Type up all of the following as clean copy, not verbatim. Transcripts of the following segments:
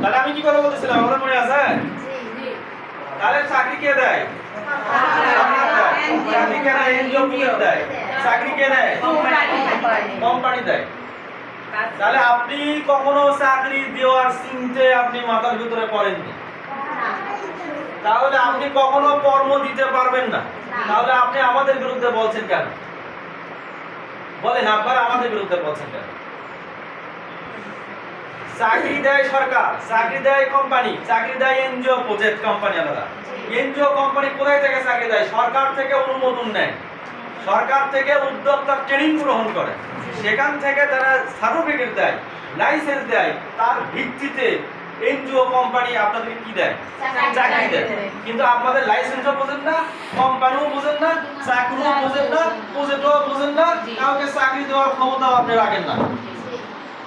তাহলে আমি কি করে বলতেছিলাম, আমাদের মনে আছে? তাহলে চাকরি কে দেয়? চাকরি কে দেয়? এনজিও দেয়। চাকরি কে দেয়? কোম্পানি দেয়। তাহলে আপনি কখনো চাকরি দেওয়ার চিন্তে আপনি মাথার ভিতরে পড়েননি, তাহলে আপনি কখনো কর্ম দিতে পারবেন না। তাহলে আপনি আমাদের বিরুদ্ধে বলছেন কেন? বলেন, আপনারা আমাদের বিরুদ্ধে বলছেন কেন? চাকরি দেয় সরকার, চাকরি দেয় কোম্পানি, চাকরি দেয় এনজিও প্রজেক্ট কোম্পানি আলাদা। এনজিও কোম্পানি কোথায় থেকে চাকরি দেয়? সরকার থেকে অনুমোদন নেয়, সরকার থেকে উদ্যোক্তা ট্রেনিং গ্রহণ করে, সেখান থেকে তারা সার্টিফিকেট দেয়, লাইসেন্স দেয়, তার ভিত্তিতে এনজিও কোম্পানি আপনাদেরকে কি দেয়? চাকরি দেয়। কিন্তু আপনাদের লাইসেন্সও বোঝেন না, কোম্পানিও বোঝেন না, চাকরিও বোঝেন না, প্রজেক্টও বোঝেন না, কাউকে চাকরি দেওয়ার ক্ষমতাও আপনি রাখেন না।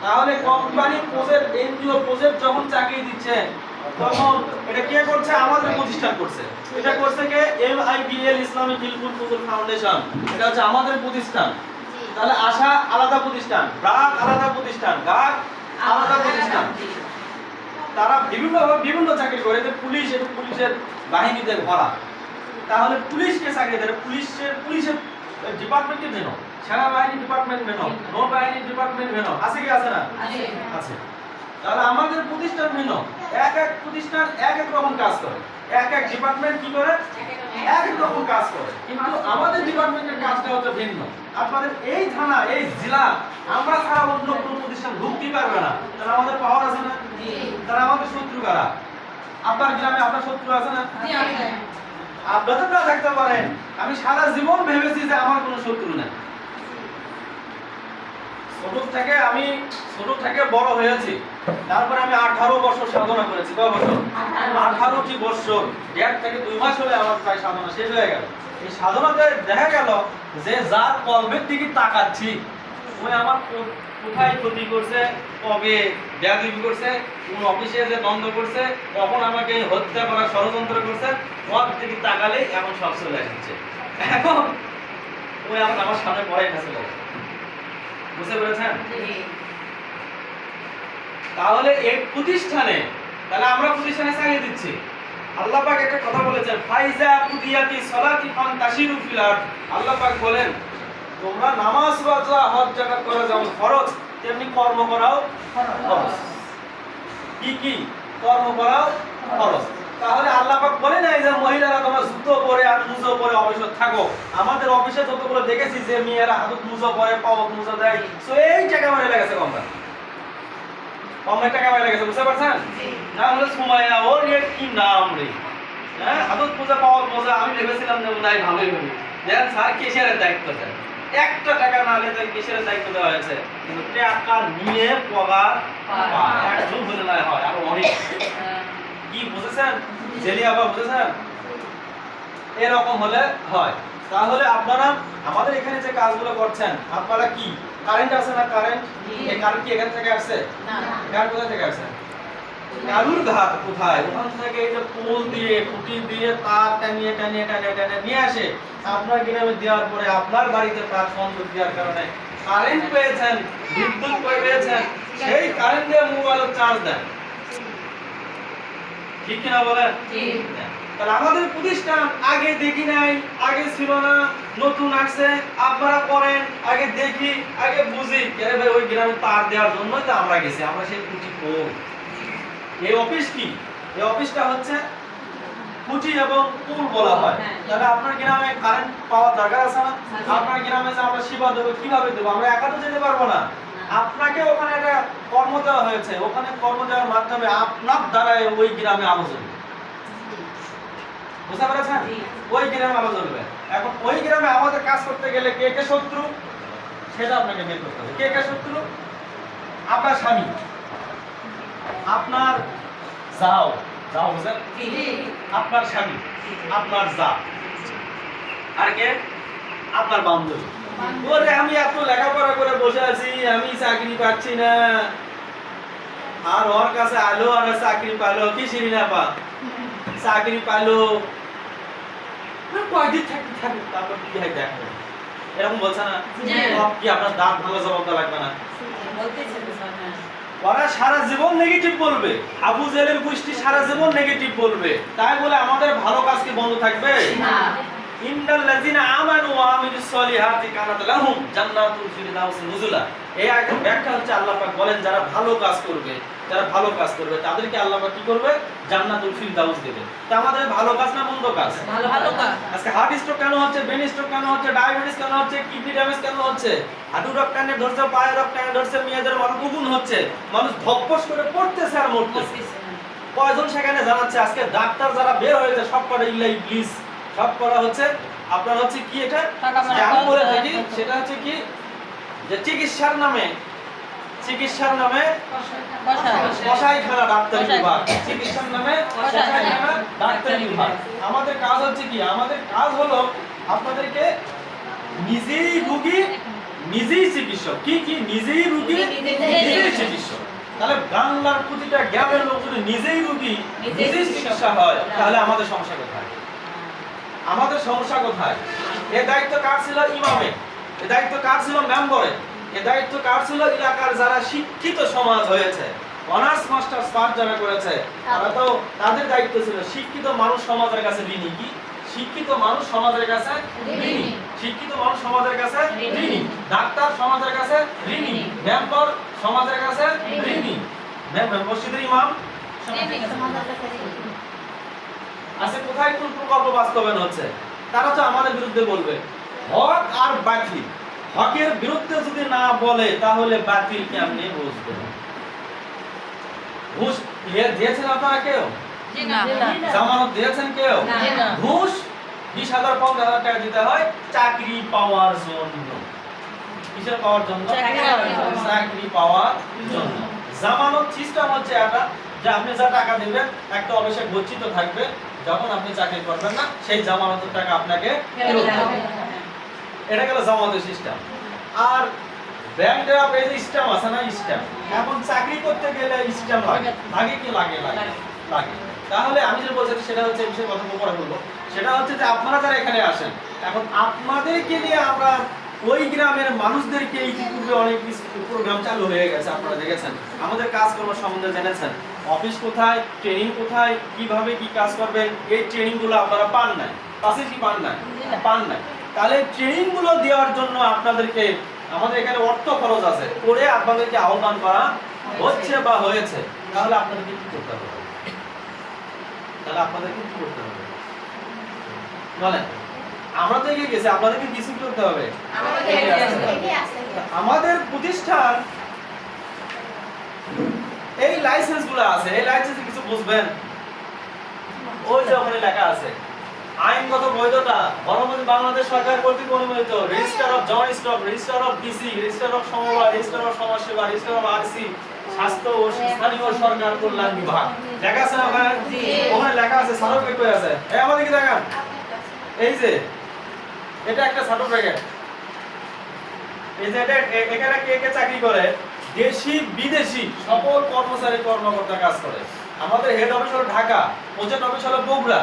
তাহলে কোম্পানি প্রজেক্ট, এনজিও প্রজেক্ট যখন চাকরি দিচ্ছে তখন এটা কে করছে? আমাদের প্রতিষ্ঠান করছে। এটা করছে কে? MIBL ইসলামিক হিলফুল ফুজুল ফাউন্ডেশন, এটা হচ্ছে আমাদের প্রতিষ্ঠান। তাহলে আশা আলাদা প্রতিষ্ঠান, ব্রাক আলাদা প্রতিষ্ঠান, গাক আলাদা প্রতিষ্ঠান। তারা বিভিন্ন চাকরি করে। যে পুলিশ, এটা পুলিশের বাহিনীতে ভরা। তাহলে পুলিশকে চাকরি দেয়, পুলিশের ডিপার্টমেন্টে মেনো, সেনাবাহিনী ডিপার্টমেন্ট মেনো, নৌবাহিনী ডিপার্টমেন্ট মেনো, আছে কি আছে না? আছে। তাহলে আমাদের প্রতিষ্ঠান মেনো, এক এক প্রতিষ্ঠান এক এক রকম কাজ করে, এক এক ডিপার্টমেন্ট কি করে? এক এক রকম কাজ করে। কিন্তু আমাদের ডিপার্টমেন্টের কাজটা হচ্ছে ভিন্ন। আপনাদের এই থানা, এই জেলা আমরা ছাড়া অন্য কোনো প্রতিষ্ঠান ঢুকতেই পারবে না। তাহলে আমাদের পাওয়ার আছে না? তারা আমাদের শত্রু কারা? আপনার গ্রামে আপনার শত্রু আছে না? আপনাদের না থাকতে পারেন, আমি সারা জীবন ভেবেছি যে আমার কোনো শত্রু নেই। ছোট থেকে বড় হয়েছি, তারপরে আমি 18 বছর সাধনা করেছি। কয় বছর? 18টি বছর। 1.5 থেকে 2 মাস হলে আমার প্রায় সাধনা শেষ হয়ে গেল। এই সাধনাতে দেখা গেল যে যার কলবের দিকে তাকাচ্ছি ওই আমার কোথায় ক্ষতি করছে, কবে ব্যাধি করছে, কোন অফিসে যে দ্বন্দ্ব করছে, কখন আমাকে হত্যা করার ষড়যন্ত্র করছে, ওর দিকে তাকালেই এখন সব চলে আসছে। এখন ওই আমার সামনে পড়ে গেছে। বুঝতে পেরেছেন? তাহলে এই প্রতিষ্ঠানে, তাহলে আমরা প্রতিষ্ঠানে চাকরি দিচ্ছি। আল্লাহ পাক একটা কথা বলেছেন, ফাইজা কুদিয়াতি সালাতি ফান্তাশিরু ফিল আরদ। আল্লাহ পাক বলেন, তোমরা নামাজ রোজা হজ যাকাত করা যেমন ফরজ, তেমনি কর্ম করাও ফরজ। কি কর্ম করাও ফরজ। তাহলে আল্লাহ পাক বলে নাই যে মহিলারা তোমরা জুতো পরে আর মুজো পরে অফিসে থাকো। আমাদের অফিসে যতগুলো দেখেছি যে মেয়েরা হাতত মুজো পরে, পাওয়াত মুজো দেয়, সো এই টাকা মারে লেগেছে কোম্পানি, কমের টাকা মারে লেগেছে। বুঝতে পারছেন? না হলে সুমাইয়া, ওর এর কি নাম রে, হ্যাঁ, হাতত মুজো পাওয়াত মুজো। আমি ভেবেছিলাম যে নাই ভালোই হবে, দেখেন স্যার কেশিয়ারের দায়িত্ব দেয়, একটা টাকা না নিলে কেশিয়ারের দায়িত্ব দেওয়া হয়েছে, কিন্তু টাকা নিয়ে পগার একজন হলে না হয় আরো অনেক। কি বুঝেছেন? জেলি আবার বুঝেছেন? এরকম হলে হয়। তাহলে আপনারা আমাদের এখানে যে কাজগুলো করছেন, আপনারা কি কারেন্ট আছে না? কারেন্ট, এই কারেন্ট কি এখান থেকে আসছে? না। কারেন্ট কোথা থেকে আসছে? কালুর ঘাট কোথায়? ওখান থেকে এই যে পোল দিয়ে, খুঁটি দিয়ে তার টানিয়ে নিয়ে আসে আপনার গ্রামে দেওয়ার পরে আপনার বাড়িতে তার সংযোগ দেওয়ার কারণে কারেন্ট পেয়েছেন, বিদ্যুৎ পেয়েছেন, সেই কারেন্ট দিয়ে মোবাইলের চার্জ দেন। ঠিক কিনা বলেন? তাহলে আমাদের প্রতিষ্ঠান আগে দেখি নাই, আগে ছিল না, নতুন আসছে, আপনারা করেন, আগে দেখি, আগে বুঝি। আরে ভাই, ওই গ্রামে তার দেওয়ার জন্যই তো আমরা গেছি, আমরা সেই খুঁটি করি। এই অফিস কি? এই অফিসটা হচ্ছে খুঁটি এবং পুল বলা হয়। তাহলে আপনার গ্রামে কারেন্ট পাওয়ার দরকার আছে না? আপনার গ্রামে যে আমরা সেবা দেবো, কিভাবে দেবো? আমরা একা তো যেতে পারবো না। আপনাকে ওখানে একটা কর্ম দেওয়া হয়েছে, ওখানে কর্ম দেওয়ার মাধ্যমে আপনার দ্বারাই ওই গ্রামে আলো জ্বলবে। বুঝতে পেরেছেন? ওই গ্রামে আলো জ্বলবে। এখন ওই গ্রামে আমাদের কাজ করতে গেলে কে কে শত্রু সেটা আপনাকে বের করতে হবে। কে কে শত্রু? আপনার স্বামী, আপনার বুঝলেন? আপনার স্বামী, আপনার যা, আর কে? আপনার বান্ধবী। ওরে আমি এত লেখাপড়া করে বসে আছি, আমি চাকরি পাচ্ছি না, আর ওর কাছে আলো আর চাকরি পালো, কি শিরিনা পা চাকরি পালো, কয়দিন থাকবে তারপর কি হয় দেখো, এরকম বলছে না? কি আপনার দাঁত ভালো জবাব দেওয়া লাগবে না? ওরা সারা জীবন নেগেটিভ বলবে, আবু জেলের গোষ্ঠী সারা জীবন নেগেটিভ বলবে, তাই বলে আমাদের ভালো কাজ কি বন্ধ থাকবে? না। ইন্নাল লাযিনা আমানু ওয়া আমিলুস সলিহাতি কানাত লাহুম জান্নাতুল ফিরদাউস নুজুলা। এই আয়াতের ব্যাখ্যা হচ্ছে আল্লাহ পাক বলেন যারা ভালো কাজ করবে, যারা ভালো কাজ করবে তাদেরকে আল্লাহ পাক কি করবে? জান্নাতুল ফিরদাউস দেবে। তা আমাদের ভালো কাজ না মন্দ কাজ? ভালো কাজ। আজকে হার্ট স্ট্রোক কেন হচ্ছে, ব্রেন স্ট্রোক কেন হচ্ছে, ডায়াবেটিস কেন হচ্ছে, কিডনি ড্যামেজ কেন হচ্ছে, হাঁটু রোগ কেন ধরছে, পায়ের রোগ কেন ধরছে, মেয়েদের মাথা কুকুন হচ্ছে, মানুষ ধপস করে পড়তেছে আর মরতেছে। কয়জন সেখানে জানাচ্ছে আজকে ডাক্তার যারা বের হয়েছে সব কটা ইবলিস, সব করা হচ্ছে আপনার হচ্ছে কি এটা যে আমি বলে থাকি সেটা হচ্ছে কি যে চিকিৎসার নামে কসাইখানা ডাক্তারি বিভাগ, চিকিৎসার নামে কসাইখানা ডাক্তারি বিভাগ। আমাদের কাজ হচ্ছে কি, আমাদের কাজ হলো আপনাদেরকে নিজেই রোগী নিজেই চিকিৎসক। কি কি নিজেই রোগী নিজেই চিকিৎসক। তাহলে বাংলার প্রতিটা গ্রামের লোক যদি নিজেই রোগী নিজেই চিকিৎসা হয় তাহলে আমাদের সমস্যা কোথায়? আমাদের সমস্যা কোথায়? এই দায়িত্ব কার ছিল? ইমামে। এই দায়িত্ব কার ছিল? মেম্বরে। এই দায়িত্ব কার ছিল? এলাকার যারা শিক্ষিত সমাজ হয়েছে, অনার্স মাস্টার্স পাস যারা করেছে, তারা তো তাদের দায়িত্ব ছিল। শিক্ষিত মানুষ সমাজের কাছে ঋণী। কি শিক্ষিত মানুষ সমাজের কাছে ঋণী, শিক্ষিত মানুষ সমাজের কাছে ঋণী, ডাক্তার সমাজের কাছে ঋণী, মেম্বার সমাজের কাছে ঋণী, মসজিদের ইমাম আচ্ছা কোথায় কোন প্রকল্প বাস্তবায়ন হচ্ছে তারা তো আমাদের বিরুদ্ধে বলবে। হক আর বাতিল, হকের বিরুদ্ধে যদি না বলে তাহলে বাতিল কেমনে বুঝবে? ঘুষ দিয়েছেন আপনারা কেউ? জামানত দিয়েছেন কেউ? ঘুষ 20,000 50,000 টাকা দিতে হয় চাকরি পাওয়ার জন্য। কিসের পাওয়ার জন্য? চাকরি পাওয়ার জন্য। জামানত সিস্টেম হচ্ছে এটা যে আপনি যা টাকা দিবেন একটা অবশ্যই গচ্ছিত থাকবে, যখন আপনি চাকরি করবেন না সেই জামানতের টাকা আপনাকে ফেরত দেবে। এটা গেল জামানতের সিস্টেম। আর ব্যাংক ড্রাফট এই যে স্ট্যাম্প আছে না, স্ট্যাম্প এখন চাকরি করতে গেলে স্ট্যাম্প লাগে, লাগে কি লাগে? লাগে। তাহলে আমি যে বলছি সেটা হচ্ছে এই বিষয়ে কথা পরে বলবো। সেটা হচ্ছে যে আপনারা যারা এখানে আসেন, এখন আপনাদেরকে নিয়ে আমরা ওই গ্রামের মানুষদেরকে ইতিপূর্বে অনেক প্রোগ্রাম চালু হয়ে গেছে, আপনারা দেখেছেন, আমাদের কাজকর্ম সম্বন্ধে জেনেছেন, অফিস কোথায়, ট্রেনিং কোথায়, কিভাবে কি কাজ করবেন, এই ট্রেনিংগুলো আপনারা পান নাই। পাশে কি পান নাই? পান নাই। তাহলে ট্রেনিংগুলো দেওয়ার জন্য আপনাদেরকে আমাদের এখানে অর্থ খরচ আছে, করে আপনাদেরকে আহ্বান করা হচ্ছে বা হয়েছে। তাহলে আপনাদেরকে কি করতে হবে? তাহলে আপনাদেরকে কি করতে হবে বলেন? আমরা তো এগিয়ে গেছি, আপনাদেরকে কিছু করতে হবে। আমাদের প্রতিষ্ঠান এই লাইসেন্সগুলো আছে, এই লাইসেন্সে কিছু বুঝবেন। ওই যে ওখানে লেখা আছে আইনগত বৈধতা গণপ্রজাতন্ত্রী বাংলাদেশ সরকার কর্তৃক অনুমোদিত, register of joint stock, register of DC, register of সমবায়, রেজিস্টার অফ সমাজসেবা, রেজিস্টার অফ আরসি, স্বাস্থ্য ও স্থানীয় সরকার কল্যাণ বিভাগ। লেখা আছে না ওখানে? ওখানে লেখা আছে। সার্টিফিকেট কই আছে? এই আমাদের কি দেখান, এই যে এটা একটা সার্টিফিকেট। এই যে এটা এখানে কে কে চাকরি করে? দেশি বিদেশি সকল কর্মচারী কর্মকর্তা কাজ করে। আমাদের হেড অফিস হলো ঢাকা, প্রজেক্ট অফিস হলো বগুড়া,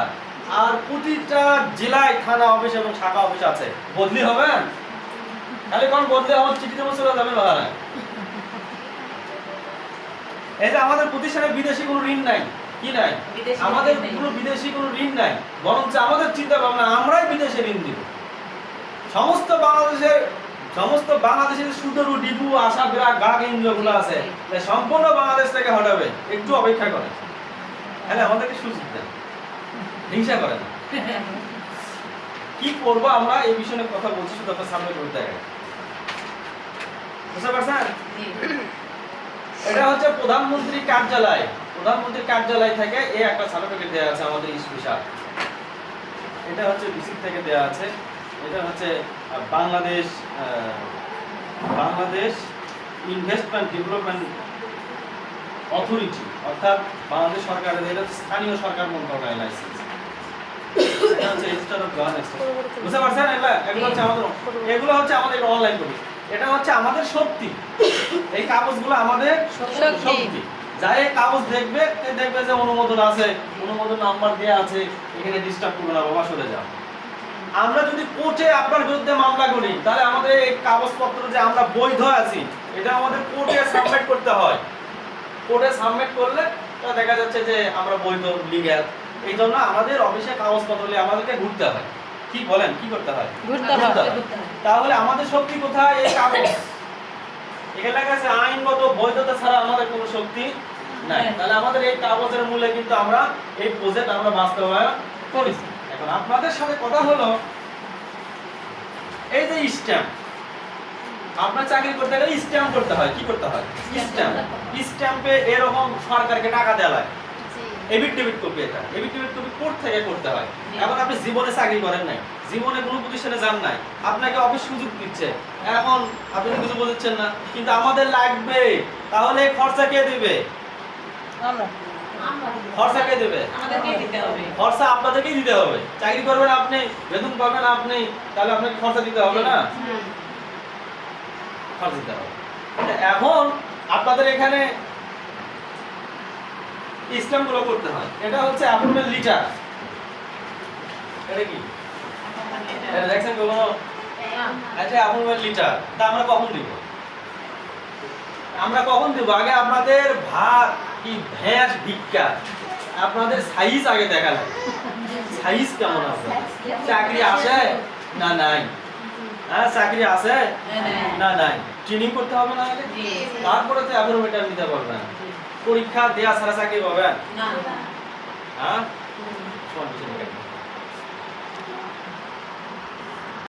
আর প্রতিটা জেলায় থানা অফিস এবং শাখা অফিস আছে। বদলি হবেন? তাহলে কোন বদলি আমার চিঠি দেবো চলে যাবেন বাহারা। এই যে আমাদের প্রতিষ্ঠানে বিদেশি কোনো ঋণ নাই। কি নাই? আমাদের কোনো বিদেশি কোনো ঋণ নাই, বরঞ্চ আমাদের চিন্তা ভাবনা আমরাই বিদেশে ঋণ দিব। সমস্ত বাংলাদেশের সুদরু ডিপু আশা বিরাট গাগ এনজিওগুলো আছে, সম্পূর্ণ বাংলাদেশ থেকে হটাবে। একটু অপেক্ষা করেন, তাহলে আমাদেরকে সুযোগ দেন, হিংসা করেন। কি করবো আমরা এই বিষয়ে কথা বলছি, শুধু আপনার সামনে করতে হবে। বুঝতে পারছেন? এটা হচ্ছে প্রধানমন্ত্রী কার্যালয়। প্রধানমন্ত্রীর কার্যালয় থেকে এই একটা সার্টিফিকেট দেওয়া আছে আমাদের স্পেশাল। এটা হচ্ছে বিসি থেকে দেওয়া আছে। এটা হচ্ছে বাংলাদেশ ইনভেস্টমেন্ট ডেভেলপমেন্ট অথরিটি, অর্থাৎ বাংলাদেশ সরকারের এটা স্থানীয় সরকার মন্ত্রণালয়ের লাইসেন্স। এটা হচ্ছে রেজিস্টার অফ জয়েন্ট স্টক। বুঝতে পারছেন? এগুলো হচ্ছে আমাদের অনলাইন কপি। এটা হচ্ছে আমাদের শক্তি। এই কাগজগুলো আমাদের শক্তি। যাই কাগজ দেখবে যে অনুমোদন আছে, অনুমোদন নাম্বার দেওয়া আছে, এখানে ডিস্টার্ব করবে না বাবা, সরে যাও। আমরা যদি কোর্টে আপনার বিরুদ্ধে মামলা করি তাহলে আমাদের এই কাগজপত্র যে আমরা বৈধ আছি এটা আমাদের কোর্টে সাবমিট করতে হয়। কোর্টে সাবমিট করলে তা দেখা যাচ্ছে যে আমরা বৈধ লিগ্যাল। এই জন্য আমাদের অফিসে কাগজপত্র নিয়ে আমাদেরকে ঘুরতে হয়। কি বলেন, কি করতে হয়? ঘুরতে হয়। হয়। তাহলে আমাদের শক্তি কোথায়? এই কাগজ। এখানে লেখা আছে আইনগত বৈধতা ছাড়া আমাদের কোনো শক্তি নাই। তাহলে আমাদের এই কাগজের মূলে কিন্তু আমরা এই প্রজেক্ট আমরা বাস্তবায়ন করেছি। এখন আপনাদের সাথে কথা হলো এই যে স্ট্যাম্প, আপনার চাকরি করতে গেলে স্ট্যাম্প করতে হয়। কি করতে হয়? স্ট্যাম্প। স্ট্যাম্পে এরকম সরকারকে টাকা দেওয়া লাগে। এফিডেভিট কপি, এটা এফিডেভিট কপি কোর্ট থেকে করতে হয়। এখন আপনি জীবনে চাকরি করেন নাই, জীবনে কোনো প্রতিষ্ঠানে যান নাই, আপনাকে অফিস সুযোগ দিচ্ছে, এখন আপনি কিছু বোঝাচ্ছেন না, কিন্তু আমাদের লাগবে। তাহলে খরচা কে দিবে? খরচা কে দেবে? খরচা আপনাদেরকেই দিতে হবে। চাকরি করবেন আপনি, বেতন পাবেন আপনি, তাহলে আপনাকে খরচা দিতে হবে না? খরচা দিতে হবে। এখন আপনাদের এখানে স্ট্যাম্প গুলো করতে হয়। এটা হচ্ছে অ্যাপয়েন্টমেন্ট লিটার। এটা কি? এটা দেখছেন কখনো? আচ্ছা, অ্যাপয়েন্টমেন্ট লিটার। তা আমরা কখন দিব? আমরা কখন দিব? আগে আপনাদের ভাত কি ভ্যাস ভিক্ষা, আপনাদের সাইজ আগে দেখা লাগে। সাইজ কেমন আছে? চাকরি আছে না নাই? হ্যাঁ, চাকরি আছে না নাই? ট্রেনিং করতে হবে না আগে? তারপরে তো অ্যাপয়েন্টমেন্ট নিতে পারবেন। পরীক্ষা দেয়া ছাড়া চাকরি পাবেন? হ্যাঁ,